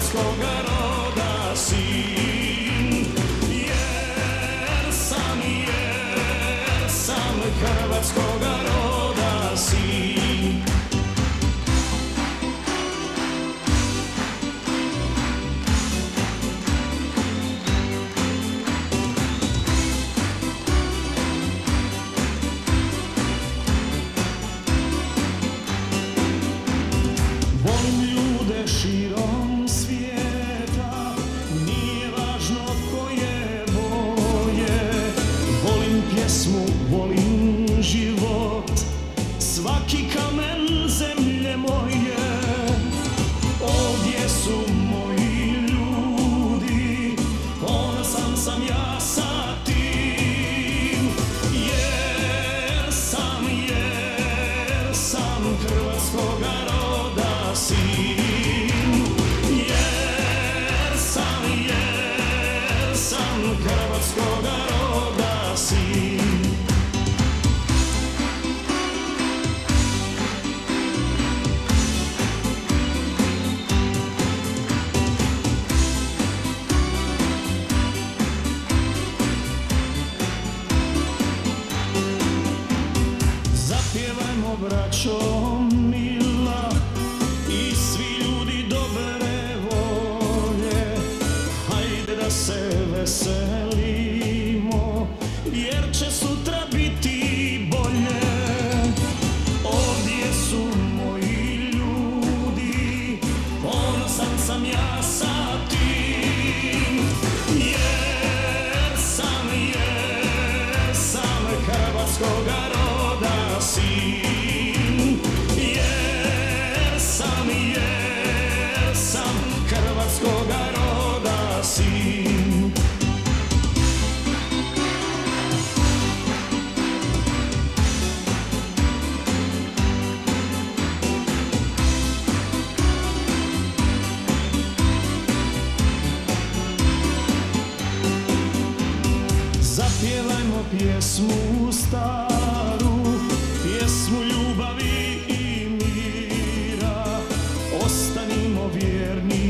hrvatskoga roda sin. Jer sam hrvatskoga roda sin. Volim ljude širom svijeta, nije važno koje boje. Volim pjesmu, volim život, svaki kamen zemlje moje. Ovdje su moji ljudi, ponosan sam ja sa tim. Jer sam hrvatskoga roda sin. Jer sam hrvatskoga roda sin. Zapjevajmo braćo mila i svi ljudi dobre volje. Hajde da se veselimo, jer će sutra biti bolje. Ovdje su moji ljudi, ponosan sam ja sa tim. Jer sam hrvatskoga roda sin. Jer sam hrvatskoga roda sin. Zapjevajmo pjesmu staru, pjesmu ljubavi i mira. Ostanimo vjerni